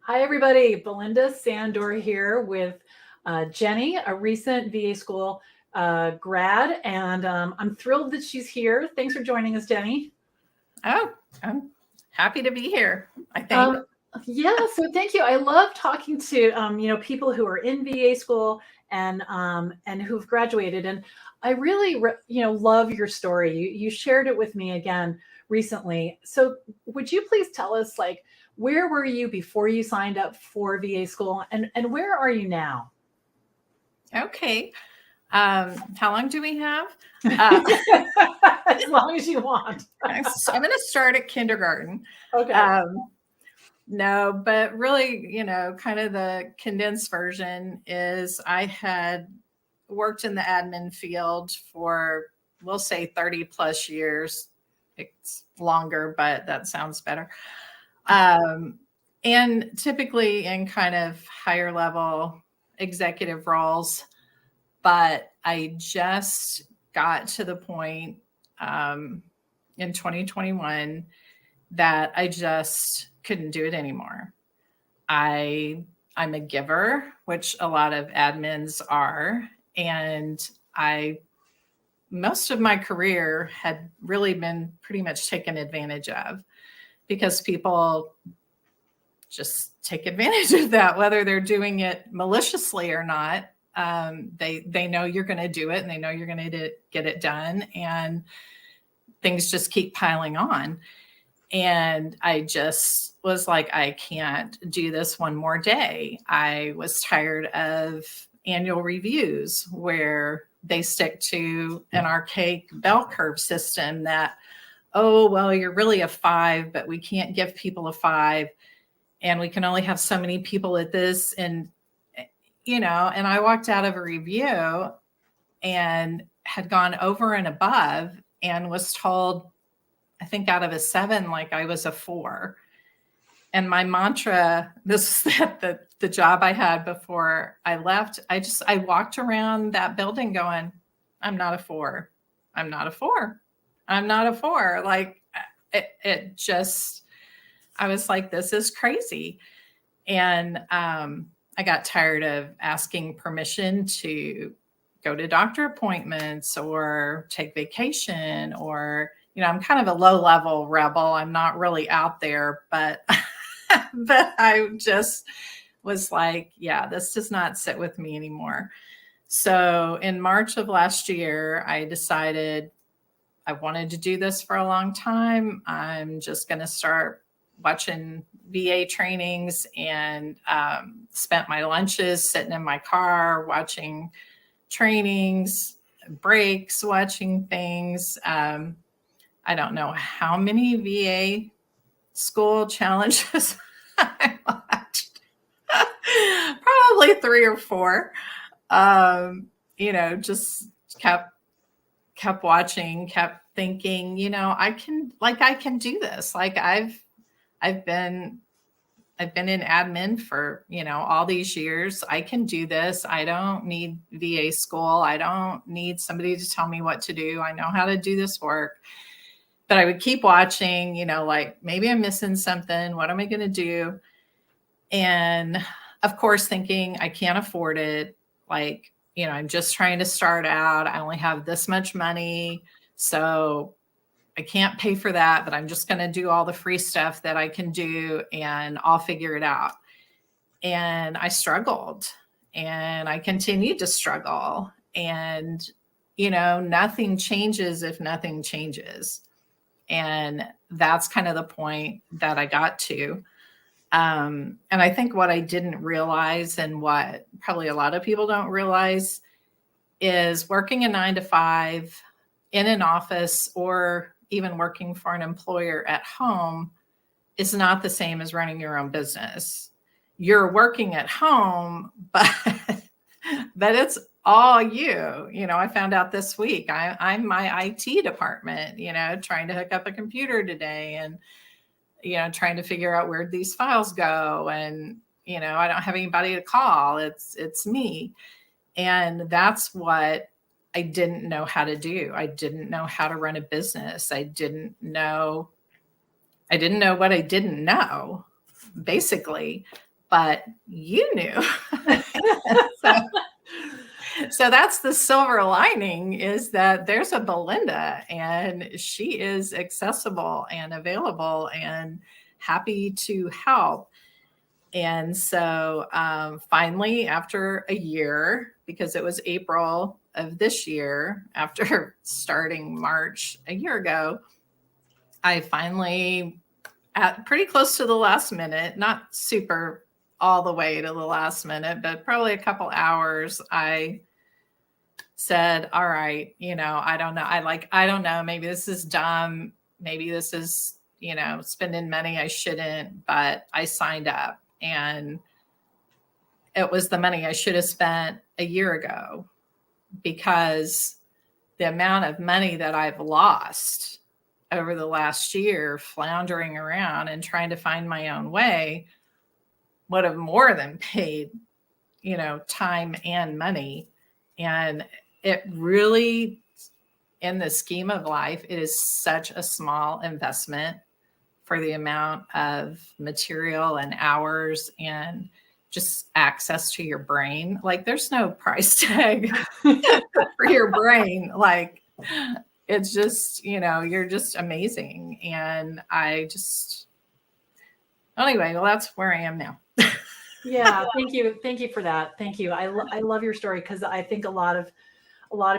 Hi, everybody. Belinda Sandor here with Jenny, a recent VA school grad, and I'm thrilled that she's here. Thanks for joining us, Jenny. Oh, I'm happy to be here, I think. Um, yeah, so thank you. I love talking to people who are in VA school and who've graduated, and I really love your story. You shared it with me again recently. So would you please tell us, like, where were you before you signed up for VA school, and where are you now? Okay. How long do we have? Uh, As long as you want. so I'm going to start at kindergarten. Okay. Um, no, but really, kind of the condensed version is I had worked in the admin field for, we'll say 30 plus years. It's longer, but that sounds better. Um, and typically in kind of higher level executive roles. But I just got to the point in 2021 that I just couldn't do it anymore. I'm a giver, which a lot of admins are, and I most of my career had really been pretty much taken advantage of because people just take advantage of that, whether they're doing it maliciously or not. They know you're going to do it, and they know you're going to get it done, and things just keep piling on. And I just was like, I can't do this one more day. I was tired of annual reviews where they stick to an archaic bell curve system that, oh, well, you're really a 5, but we can't give people a 5, and we can only have so many people at this. And and I walked out of a review and had gone over and above and was told, I think out of a 7, like I was a 4. And my mantra, this is the job I had before I left, I walked around that building going, I'm not a 4. I'm not a 4. I'm not a 4. Like it just, I was like, this is crazy. And I got tired of asking permission to go to doctor appointments or take vacation, or, I'm kind of a low level rebel. I'm not really out there, but, but I just was like, yeah, this does not sit with me anymore. So in March of last year, I decided I wanted to do this for a long time. I'm just going to start watching VA trainings, and spent my lunches sitting in my car watching trainings, breaks, watching things. I don't know how many VA school challenges I watched. Probably 3 or 4. Just kept watching, kept thinking, I can do this. Like I've been in admin for, all these years. I can do this. I don't need VA school. I don't need somebody to tell me what to do. I know how to do this work. But I would keep watching, like maybe I'm missing something. What am I going to do? And of course, thinking I can't afford it. Like, I'm just trying to start out. I only have this much money. So I can't pay for that, but I'm just going to do all the free stuff that I can do, and I'll figure it out. And I struggled, and I continued to struggle. And, nothing changes if nothing changes. And that's kind of the point that I got to. And I think what I didn't realize, and what probably a lot of people don't realize, is working a 9 to 5 in an office, or even working for an employer at home, is not the same as running your own business. You're working at home, but it's all you. I found out this week, I'm my IT department, trying to hook up a computer today, and, trying to figure out where these files go. And, I don't have anybody to call. It's me. And that's what I didn't know how to do. I didn't know how to run a business. I didn't know what I didn't know, basically. but you knew. so, so that's the silver lining, is that there's a Belinda, and she is accessible and available and happy to help. And so finally, after a year, because it was April of this year, after starting March a year ago, I finally, at pretty close to the last minute, not super all the way to the last minute, but probably a couple hours, I said, all right, I don't know. I don't know. Maybe this is dumb. Maybe this is, spending money I shouldn't, but I signed up, and it was the money I should have spent a year ago, because the amount of money that I've lost over the last year floundering around and trying to find my own way would have more than paid, time and money. And it really, in the scheme of life, it is such a small investment for the amount of material and hours and just access to your brain. Like, there's no price tag for your brain. Like, it's just, you're just amazing. And anyway, well, that's where I am now. Yeah. Thank you. Thank you for that. Thank you. I love your story, because I think a lot of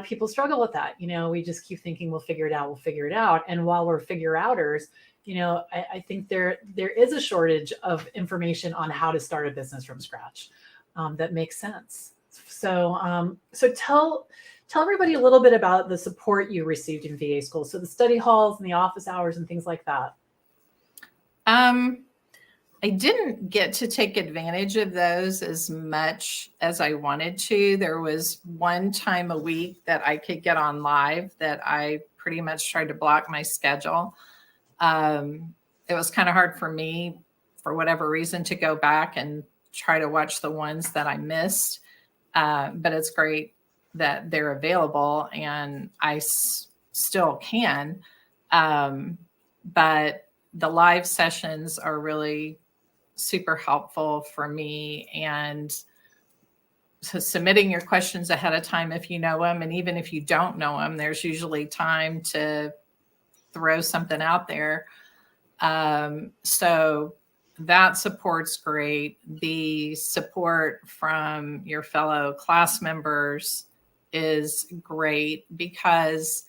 people struggle with that. We just keep thinking we'll figure it out. We'll figure it out. And while we're figure outers, I think there is a shortage of information on how to start a business from scratch that makes sense. So tell everybody a little bit about the support you received in VA school. So the study halls and the office hours and things like that. I didn't get to take advantage of those as much as I wanted to. There was one time a week that I could get on live that I pretty much tried to block my schedule. It was kind of hard for me, for whatever reason, to go back and try to watch the ones that I missed. But it's great that they're available, and I still can. But the live sessions are really super helpful for me. And so submitting your questions ahead of time, if you know them, and even if you don't know them, there's usually time to throw something out there. So that support's great. The support from your fellow class members is great, because,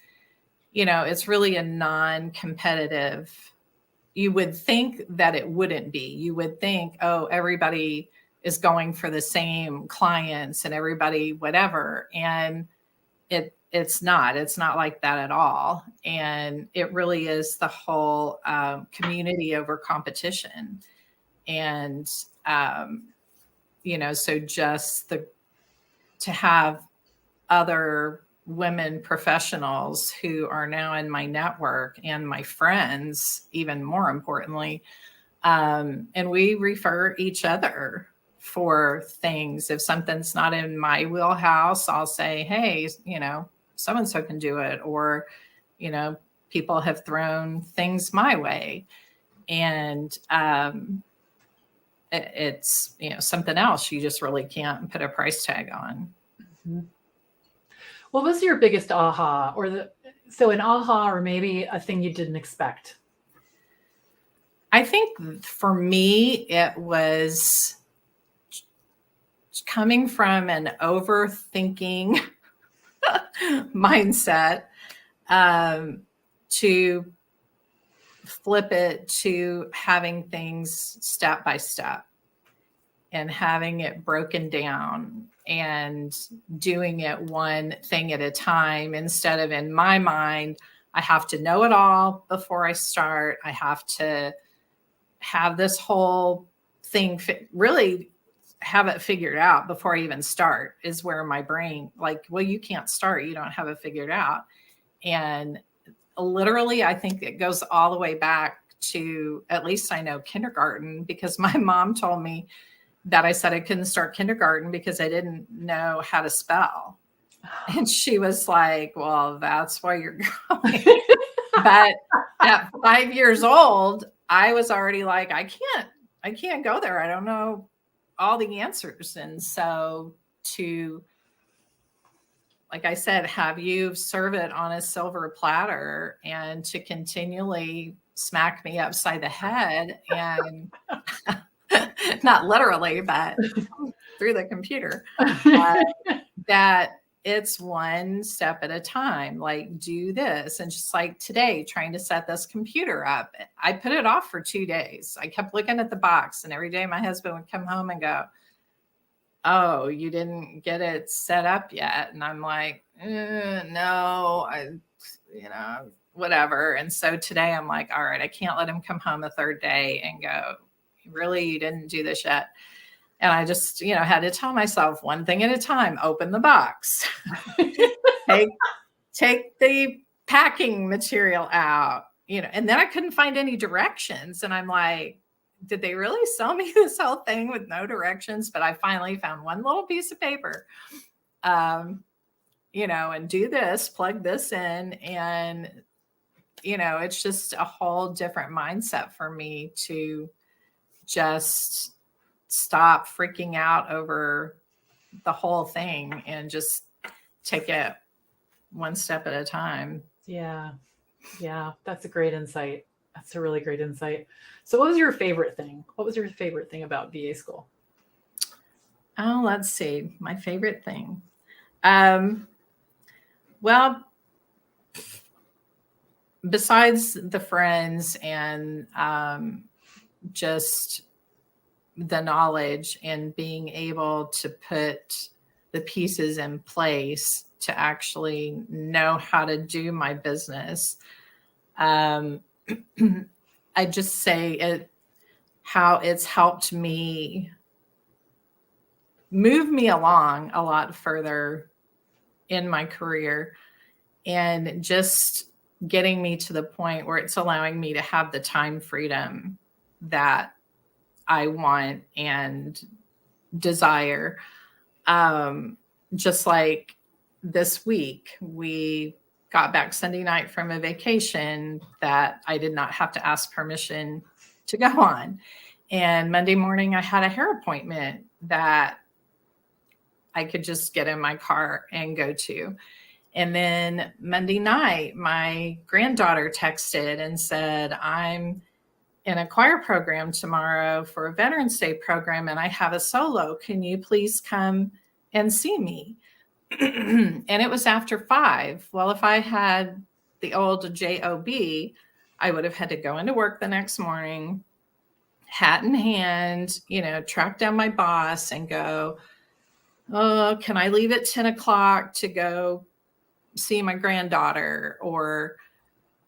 it's really a non-competitive. You would think that it wouldn't be. You would think, oh, everybody is going for the same clients and everybody whatever. And it's not like that at all. And it really is the whole community over competition. And, so just to have other women professionals who are now in my network, and my friends, even more importantly, and we refer each other for things. If something's not in my wheelhouse, I'll say, hey, so-and-so can do it. Or, people have thrown things my way, and it's, something else you just really can't put a price tag on. Mm-hmm. What was your biggest aha, so an aha, or maybe a thing you didn't expect? I think for me, it was coming from an overthinking mindset to flip it to having things step by step, and having it broken down, and doing it one thing at a time, instead of, in my mind, I have to know it all before I start. I have to have this whole thing, really have it figured out before I even start, is where my brain, like, well, you can't start, you don't have it figured out. And literally, I think it goes all the way back to, at least I know, kindergarten, because my mom told me that I said I couldn't start kindergarten because I didn't know how to spell. And she was like, well, that's why you're going. But at 5 years old, I was already like, I can't go there. I don't know all the answers. And so to, like I said, have you serve it on a silver platter and to continually smack me upside the head, and not literally, but through the computer, that it's one step at a time. Like, do this. And just like today, trying to set this computer up, I put it off for 2 days. I kept looking at the box, and every day my husband would come home and go, "Oh, you didn't get it set up yet." And I'm like, no, whatever. And so today I'm like, all right, I can't let him come home the third day and go, "Really, you didn't do this yet?" And I just, had to tell myself, one thing at a time, open the box, take the packing material out, and then I couldn't find any directions. And I'm like, did they really sell me this whole thing with no directions? But I finally found one little piece of paper, and do this, plug this in. And, it's just a whole different mindset for me to just stop freaking out over the whole thing and just take it one step at a time. Yeah. That's a great insight. That's a really great insight. So what was your favorite thing? What was your favorite thing about VA school? Oh, let's see. My favorite thing. Well, besides the friends and just the knowledge and being able to put the pieces in place to actually know how to do my business, I just say how it's helped me move me along a lot further in my career, and just getting me to the point where it's allowing me to have the time freedom that I want and desire. Just like this week, we got back Sunday night from a vacation that I did not have to ask permission to go on. And Monday morning, I had a hair appointment that I could just get in my car and go to. And then Monday night, my granddaughter texted and said, "I'm in a choir program tomorrow for a Veterans Day program, and I have a solo. Can you please come and see me?" And it was after 5. Well, if I had the old job, I would have had to go into work the next morning, hat in hand, track down my boss and go, "Oh, can I leave at 10 o'clock to go see my granddaughter?" Or,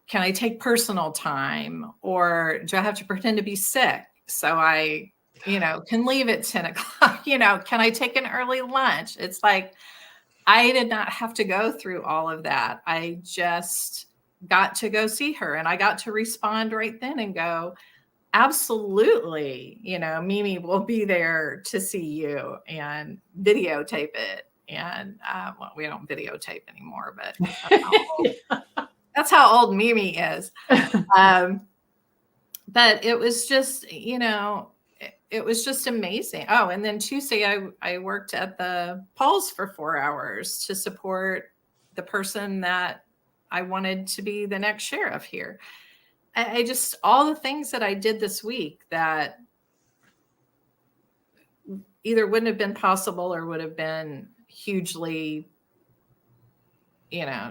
"Can I take personal time?" Or, "Do I have to pretend to be sick so I, can leave at 10 o'clock? Can I take an early lunch?" It's like, I did not have to go through all of that. I just got to go see her, and I got to respond right then and go, "Absolutely. Mimi will be there to see you," and videotape it. And well, we don't videotape anymore, but that's how old Mimi is. But it was just, it was just amazing. Oh, and then Tuesday, I worked at the polls for 4 hours to support the person that I wanted to be the next sheriff here. I just, all the things that I did this week that either wouldn't have been possible or would have been hugely,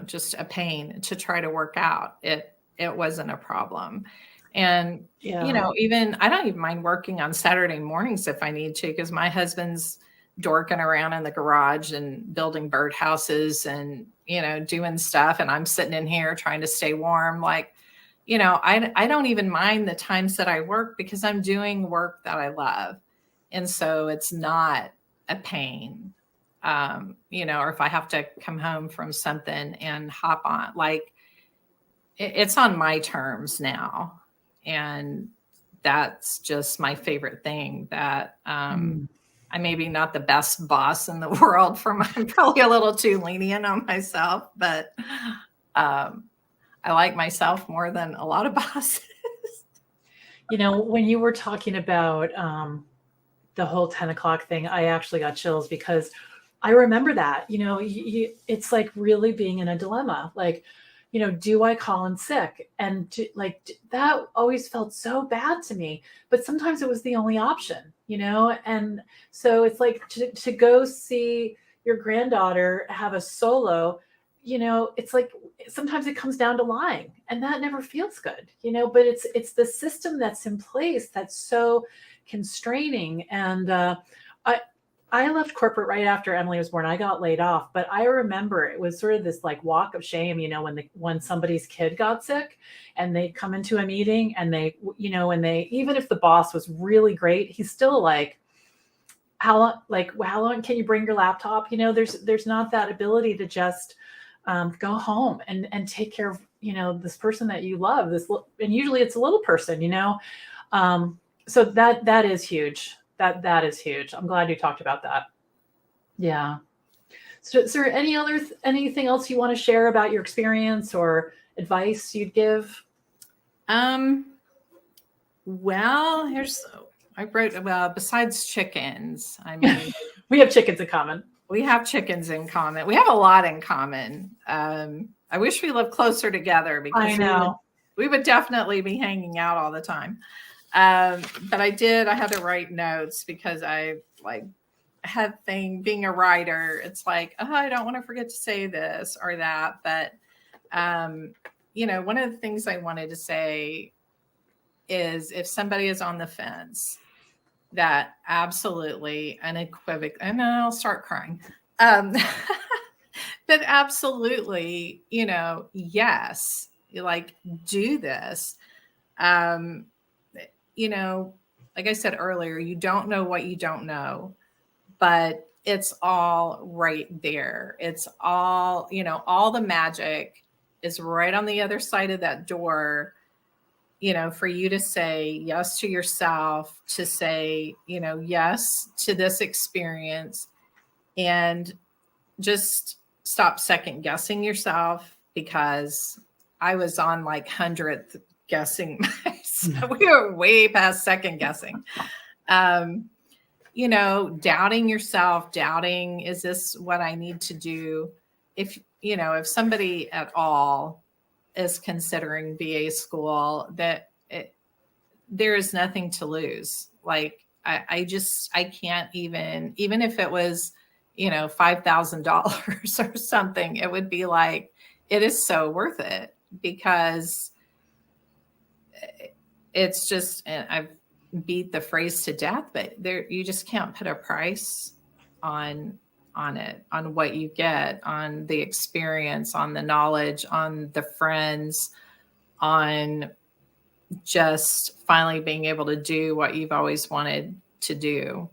just a pain to try to work out. It wasn't a problem. And, even I don't even mind working on Saturday mornings if I need to, because my husband's dorking around in the garage and building birdhouses and, doing stuff. And I'm sitting in here trying to stay warm. Like, I don't even mind the times that I work because I'm doing work that I love. And so it's not a pain, or if I have to come home from something and hop on, like it's on my terms now. And that's just my favorite thing, that I'm maybe not the best boss in the world I'm probably a little too lenient on myself, but I like myself more than a lot of bosses. When you were talking about the whole 10 o'clock thing, I actually got chills because I remember that, it's like really being in a dilemma. Like, do I call in sick? And that always felt so bad to me, but sometimes it was the only option, And so it's like to go see your granddaughter have a solo, it's like sometimes it comes down to lying, and that never feels good, but it's the system that's in place that's so constraining. And I I left corporate right after Emily was born. I got laid off, but I remember it was sort of this like walk of shame, when somebody's kid got sick and they'd come into a meeting and they even if the boss was really great, he's still like, how long can you bring your laptop? There's not that ability to just go home and take care of, this person that you love, and usually it's a little person, so that is huge. That is huge. I'm glad you talked about that. Yeah. So is there anything else you want to share about your experience or advice you'd give? Well, I wrote, well, besides chickens, I mean, we have chickens in common. We have chickens in common. We have a lot in common. I wish we lived closer together because I know we would definitely be hanging out all the time. But I had to write notes because I had being a writer, it's like, oh, I don't want to forget to say this or that. But, one of the things I wanted to say is if somebody is on the fence, that absolutely unequivocally, and then I'll start crying. But absolutely, yes, do this. Like I said earlier, you don't know what you don't know, but it's all right there. It's all, all the magic is right on the other side of that door, for you to say yes to yourself, to say, yes to this experience, and just stop second guessing yourself, because I was on 100th guessing. So we were way past second guessing. Doubting yourself, doubting, is this what I need to do? If somebody at all is considering VA school, there is nothing to lose. I can't even if it was, $5,000 or something, it would be like, it is so worth it, because it's just, and I've beat the phrase to death, but you just can't put a price on it, on what you get, on the experience, on the knowledge, on the friends, on just finally being able to do what you've always wanted to do.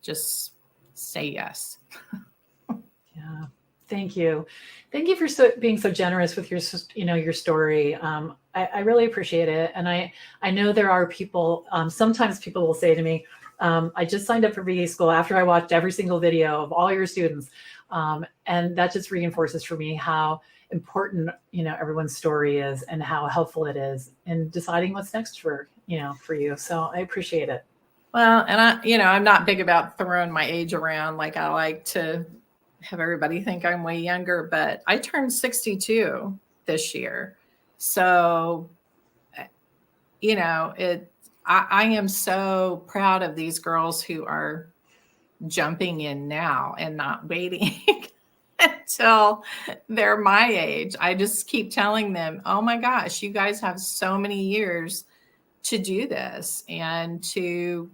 Just say yes. Yeah. Thank you. Thank you for being so generous with your story. I really appreciate it. And I know there are people, sometimes people will say to me, I just signed up for VA school after I watched every single video of all your students. And that just reinforces for me how important, everyone's story is, and how helpful it is in deciding what's next for you. So I appreciate it. Well, and I'm not big about throwing my age around. I like to have everybody think I'm way younger, but I turned 62 this year. So, I am so proud of these girls who are jumping in now and not waiting until they're my age. I just keep telling them, oh my gosh, you guys have so many years to do this and to,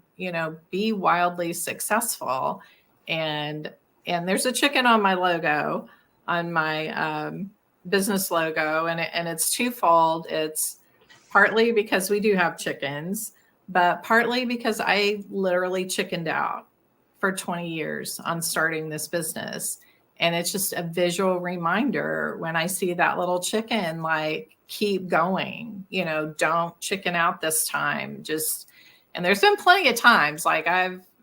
be wildly successful. And there's a chicken on my logo, on my business logo, and it's twofold. It's partly because we do have chickens, but partly because I literally chickened out for 20 years on starting this business. And it's just a visual reminder when I see that little chicken, keep going, don't chicken out this time. And there's been plenty of times,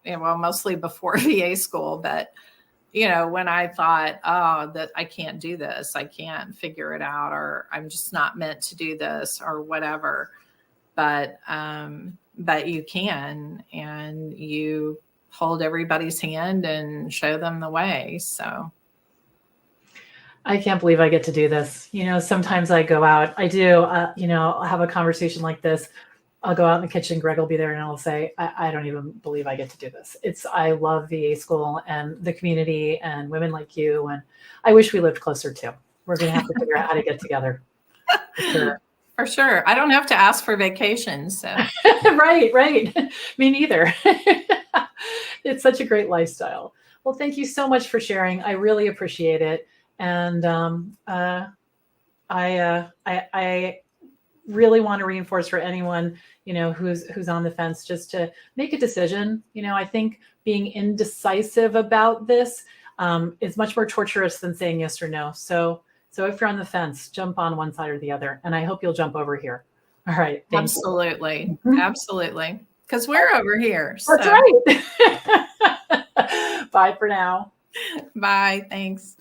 mostly before VA school, but when I thought, oh, that I can't do this, I can't figure it out, or I'm just not meant to do this, or whatever. But you can, and you hold everybody's hand and show them the way. So I can't believe I get to do this. Sometimes I go out, I do, I'll have a conversation like this. I'll go out in the kitchen, Greg will be there, and I'll say, I don't even believe I get to do this. I love VA school and the community and women like you. And I wish we lived closer too. We're going to have to figure out how to get together. For sure. I don't have to ask for vacations. So. Right. Me neither. It's such a great lifestyle. Well, thank you so much for sharing. I really appreciate it. And I really want to reinforce for anyone, who's on the fence, just to make a decision. I think being indecisive about this is much more torturous than saying yes or no. So if you're on the fence, jump on one side or the other. And I hope you'll jump over here. All right. Absolutely. Absolutely. Because we're over here. That's right. Bye for now. Bye. Thanks.